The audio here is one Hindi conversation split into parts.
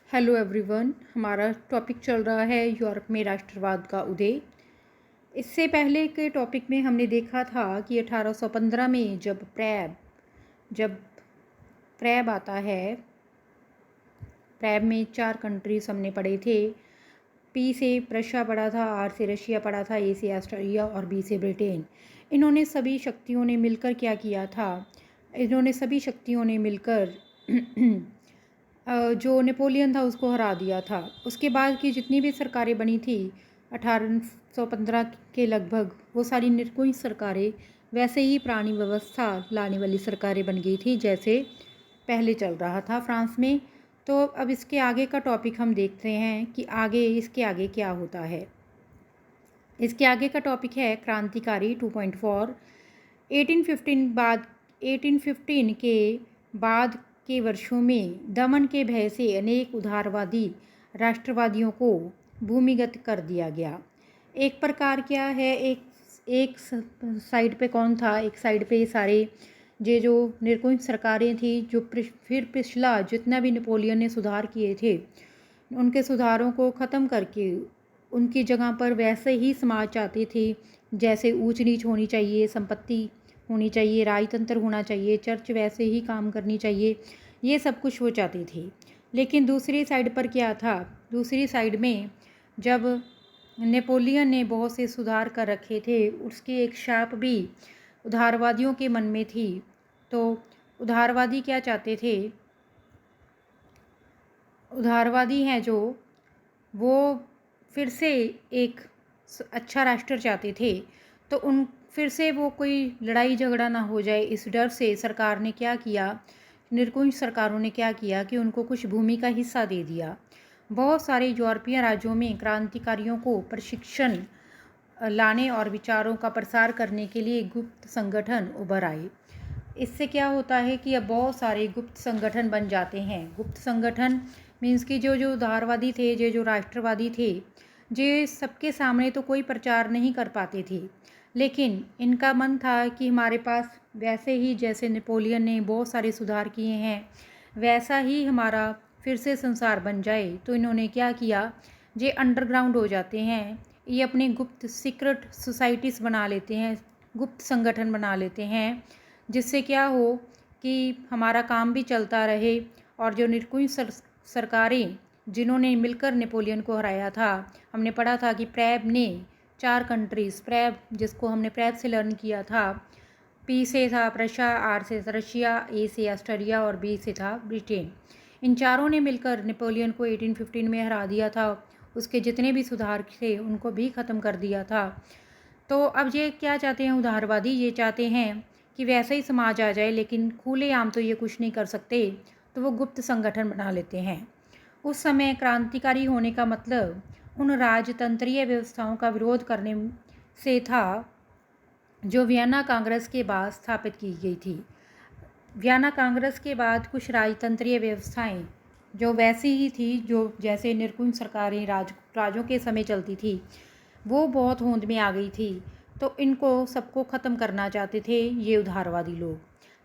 Hello everyone. हमारा टॉपिक चल रहा है यूरोप में राष्ट्रवाद का उदय। इससे पहले के टॉपिक में हमने देखा था कि 1815 में जब प्रैब आता है, प्रैब में 4 कंट्रीज हमने पढ़े थे। पी से प्रशा पढ़ा था, आर से रशिया पढ़ा था, ए से ऑस्ट्रेलिया और बी से ब्रिटेन। इन्होंने सभी शक्तियों ने मिलकर क्या किया था? इन्होंने सभी शक्तियों ने मिलकर जो नेपोलियन था उसको हरा दिया था। उसके बाद की जितनी भी सरकारें बनी थी 1815 के लगभग, वो सारी निर्कुंज सरकारें वैसे ही पुरानी व्यवस्था लाने वाली सरकारें बन गई थी जैसे पहले चल रहा था फ्रांस में। तो अब इसके आगे का टॉपिक हम देखते हैं कि इसके आगे क्या होता है। इसके आगे का टॉपिक है क्रांतिकारी 2.4। 1815 के बाद के वर्षों में दमन के भय से अनेक उदारवादी राष्ट्रवादियों को भूमिगत कर दिया गया। एक प्रकार क्या है, एक साइड पे कौन था? एक साइड पे सारे जो निर्कुंज सरकारें थी, जो फिर पिछला जितना भी नेपोलियन ने सुधार किए थे उनके सुधारों को ख़त्म करके उनकी जगह पर वैसे ही समाज चाहते थे जैसे ऊंच नीच होनी चाहिए, संपत्ति होनी चाहिए, राजतंत्र होना चाहिए, चर्च वैसे ही काम करनी चाहिए, ये सब कुछ वो चाहते थे। लेकिन दूसरी साइड पर क्या था? दूसरी साइड में जब नेपोलियन ने बहुत से सुधार कर रखे थे, उसकी एक छाप भी उदारवादियों के मन में थी। तो उदारवादी क्या चाहते थे? उदारवादी हैं जो, वो फिर से एक अच्छा राष्ट्र चाहते थे। तो उन फिर से वो कोई लड़ाई झगड़ा ना हो जाए, इस डर से सरकार ने क्या किया, निर्कुंज सरकारों ने क्या किया कि उनको कुछ भूमि का हिस्सा दे दिया। बहुत सारे यूरोपीय राज्यों में क्रांतिकारियों को प्रशिक्षण लाने और विचारों का प्रसार करने के लिए गुप्त संगठन उभर आए। इससे क्या होता है कि अब बहुत सारे गुप्त संगठन बन जाते हैं। गुप्त संगठन मीन्स कि जो उदारवादी थे, जो राष्ट्रवादी थे, जे सबके सामने तो कोई प्रचार नहीं कर पाते थे, लेकिन इनका मन था कि हमारे पास वैसे ही जैसे नेपोलियन ने बहुत सारे सुधार किए हैं वैसा ही हमारा फिर से संसार बन जाए। तो इन्होंने क्या किया, जे अंडरग्राउंड हो जाते हैं, ये अपने गुप्त सीक्रेट सोसाइटीज़ बना लेते हैं, गुप्त संगठन बना लेते हैं, जिससे क्या हो कि हमारा काम भी चलता रहे। और जो निर्कुंज सरकारें जिन्होंने मिलकर नेपोलियन को हराया था, हमने पढ़ा था कि प्रैब ने 4 कंट्रीज़, प्रैब जिसको हमने प्रैब से लर्न किया था, पी से था प्रशा, आर से रशिया, ए से ऑस्ट्रेलिया और बी से था ब्रिटेन। इन चारों ने मिलकर नेपोलियन को 1815 में हरा दिया था। उसके जितने भी सुधार थे उनको भी ख़त्म कर दिया था। तो अब ये क्या चाहते हैं उदारवादी? ये चाहते हैं कि वैसा ही समाज आ जाए, लेकिन खुलेआम तो ये कुछ नहीं कर सकते, तो वो गुप्त संगठन बना लेते हैं। उस समय क्रांतिकारी होने का मतलब उन राजतंत्रीय व्यवस्थाओं का विरोध करने से था जो वियना कांग्रेस के बाद स्थापित की गई थी। वियना कांग्रेस के बाद कुछ राजतंत्रीय व्यवस्थाएं जो वैसी ही थी जो जैसे निर्कुंज सरकारें राजों के समय चलती थी, वो बहुत होंद में आ गई थी। तो इनको सबको ख़त्म करना चाहते थे ये उदारवादी लोग।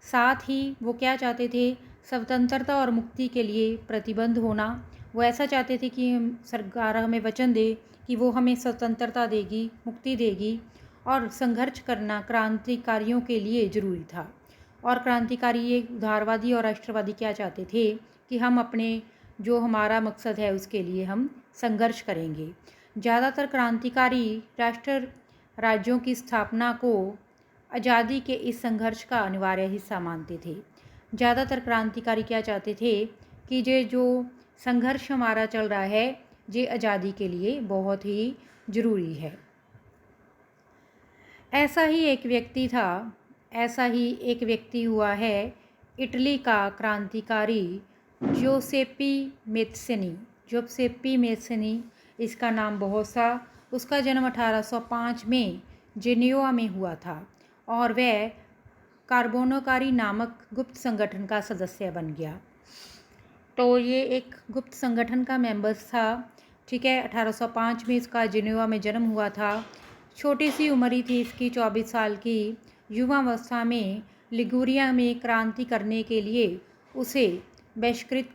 साथ ही वो क्या चाहते थे? स्वतंत्रता और मुक्ति के लिए प्रतिबंध होना। वो ऐसा चाहते थे कि सरकार हमें वचन दे कि वो हमें स्वतंत्रता देगी, मुक्ति देगी, और संघर्ष करना क्रांतिकारियों के लिए ज़रूरी था। और क्रांतिकारी ये उदारवादी और राष्ट्रवादी क्या चाहते थे कि हम अपने जो हमारा मकसद है उसके लिए हम संघर्ष करेंगे। ज़्यादातर क्रांतिकारी राष्ट्र राज्यों की स्थापना को आज़ादी के इस संघर्ष का अनिवार्य हिस्सा मानते थे। ज़्यादातर क्रांतिकारी क्या चाहते थे कि जो संघर्ष हमारा चल रहा है ये आज़ादी के लिए बहुत ही ज़रूरी है। ऐसा ही एक व्यक्ति हुआ है इटली का क्रांतिकारी जोसेप्पी मेत्सनी, इसका नाम बहुत सा। उसका जन्म 1805 में जेनिवा में हुआ था और वह कार्बोनोकारी नामक गुप्त संगठन का सदस्य बन गया। तो ये एक गुप्त संगठन का मेंबर्स था, ठीक है। 1805 में इसका जेनेवा में जन्म हुआ था। छोटी सी उम्र ही थी इसकी, 24 साल की। युवावस्था में लिगुरिया में क्रांति करने के लिए उसे बहिष्कृत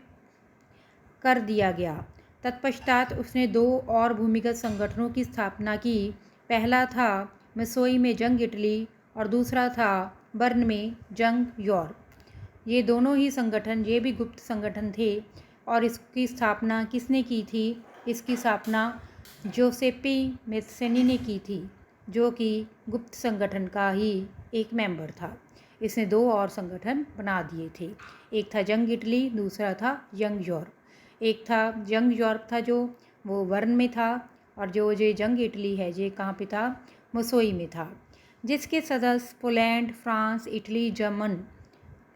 कर दिया गया। तत्पश्चात उसने 2 और भूमिगत संगठनों की स्थापना की। पहला था मिसोई में जंग इटली और दूसरा था बर्न में जंग यूरोप। ये दोनों ही संगठन, ये भी गुप्त संगठन थे और इसकी स्थापना किसने की थी? इसकी स्थापना जोसेपी मेस्सेनी ने की थी, जो कि गुप्त संगठन का ही एक मेंबर था। इसने 2 और संगठन बना दिए थे। एक था जंग इटली, दूसरा था यंग यूरोप। एक था यंग यूरोप था जो वो बर्न में था, और जो ये जंग इटली है ये कहाँ पे था? मुसोई में था, जिसके सदस्य पोलैंड, फ्रांस, इटली,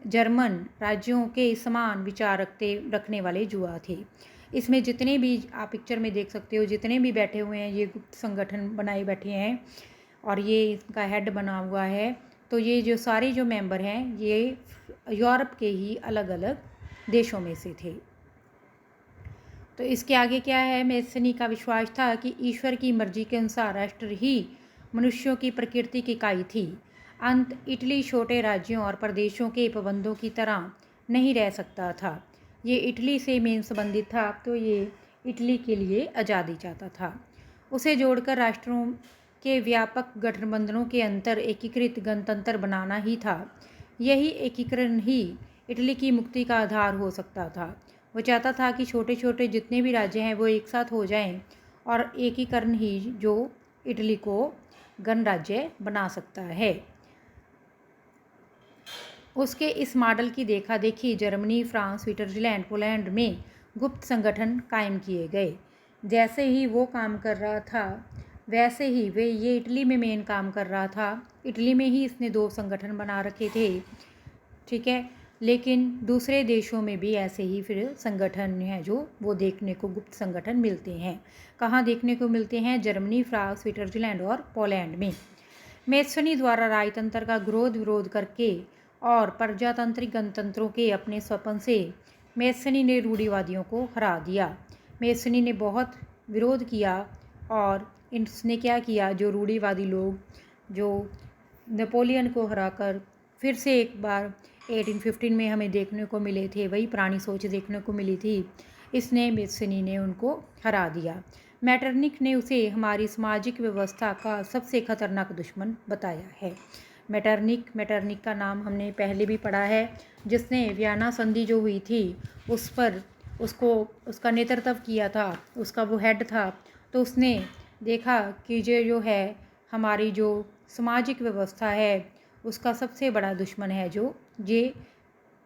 जर्मन राज्यों के समान विचार रखने वाले युवा थे। इसमें जितने भी आप पिक्चर में देख सकते हो, जितने भी बैठे हुए हैं ये गुप्त संगठन बनाए बैठे हैं और ये इसका हेड बना हुआ है। तो ये जो सारे जो मेंबर हैं ये यूरोप के ही अलग अलग देशों में से थे। तो इसके आगे क्या है? मेस्सेनी का विश्वास था कि ईश्वर की मर्जी के अनुसार राष्ट्र ही मनुष्यों की प्रकृति की इकाई थी। अंत इटली छोटे राज्यों और प्रदेशों के प्रबंधों की तरह नहीं रह सकता था। ये इटली से मेन संबंधित था, तो ये इटली के लिए आज़ादी चाहता था। उसे जोड़कर राष्ट्रों के व्यापक गठबंधनों के अंतर एकीकृत गणतंत्र बनाना ही था। यही एकीकरण ही इटली की मुक्ति का आधार हो सकता था। वो चाहता था कि छोटे छोटे जितने भी राज्य हैं वो एक साथ हो जाएं और एकीकरण ही जो इटली को गणराज्य बना सकता है। उसके इस मॉडल की देखा देखी जर्मनी, फ्रांस, स्विट्जरलैंड, पोलैंड में गुप्त संगठन कायम किए गए। जैसे ही वो काम कर रहा था वैसे ही ये इटली में मेन काम कर रहा था। इटली में ही इसने 2 संगठन बना रखे थे, ठीक है। लेकिन दूसरे देशों में भी ऐसे ही फिर संगठन हैं जो वो देखने को गुप्त संगठन मिलते हैं। कहाँ देखने को मिलते हैं? जर्मनी, फ्रांस, स्विट्जरलैंड और पोलैंड में। मेस्सेनी द्वारा राजतंत्र का विरोध करके और प्रजातांत्रिक गणतंत्रों के अपने स्वप्न से मेस्सेनी ने रूढ़िवादियों को हरा दिया। मेस्सेनी ने बहुत विरोध किया और इसने क्या किया? जो रूढ़िवादी लोग जो नेपोलियन को हराकर फिर से एक बार 1815 में हमें देखने को मिले थे, वही पुरानी सोच देखने को मिली थी, इसने मेस्सेनी ने उनको हरा दिया। मैटरनिक ने उसे हमारी सामाजिक व्यवस्था का सबसे खतरनाक दुश्मन बताया है। मैटरनिक का नाम हमने पहले भी पढ़ा है, जिसने वियना संधि जो हुई थी उस पर उसका नेतृत्व किया था, उसका वो हेड था। तो उसने देखा कि जो है हमारी जो सामाजिक व्यवस्था है उसका सबसे बड़ा दुश्मन है जो ये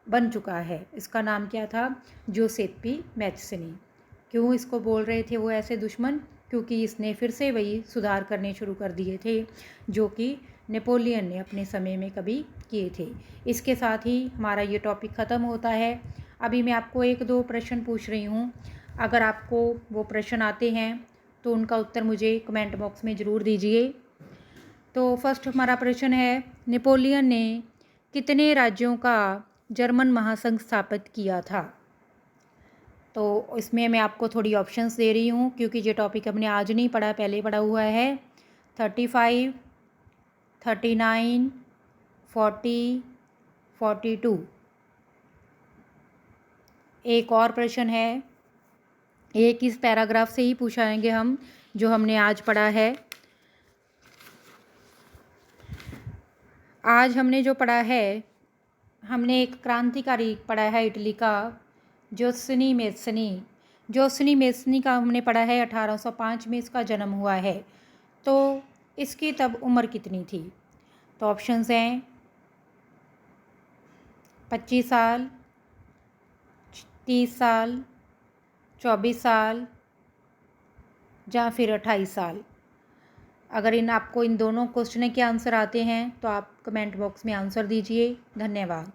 बन चुका है। इसका नाम क्या था? जोसेपी मेस्सेनी। क्यों इसको बोल रहे थे वो ऐसे दुश्मन? क्योंकि इसने फिर से वही सुधार करने शुरू कर दिए थे जो कि नेपोलियन ने अपने समय में कभी किए थे। इसके साथ ही हमारा ये टॉपिक ख़त्म होता है। अभी मैं आपको 1-2 प्रश्न पूछ रही हूँ। अगर आपको वो प्रश्न आते हैं तो उनका उत्तर मुझे कमेंट बॉक्स में ज़रूर दीजिए। तो फर्स्ट हमारा प्रश्न है, नेपोलियन ने कितने राज्यों का जर्मन महासंघ स्थापित किया था? तो इसमें मैं आपको थोड़ी ऑप्शंस दे रही हूँ क्योंकि ये टॉपिक हमने आज नहीं पढ़ा, पहले पढ़ा हुआ है। 35, 39, 40, 42। एक और प्रश्न है, एक इस पैराग्राफ से ही पूछाएंगे हम जो हमने आज पढ़ा है। आज हमने जो पढ़ा है, हमने एक क्रांतिकारी पढ़ा है इटली का, जोसेनी मेस्सेनी का हमने पढ़ा है। 1805 में इसका जन्म हुआ है। तो इसकी तब उम्र कितनी थी? तो ऑप्शंस हैं 25 साल, 30 साल, 24 साल या फिर 28 साल। अगर आपको इन दोनों क्वेश्चन के आंसर आते हैं तो आप कमेंट बॉक्स में आंसर दीजिए। धन्यवाद।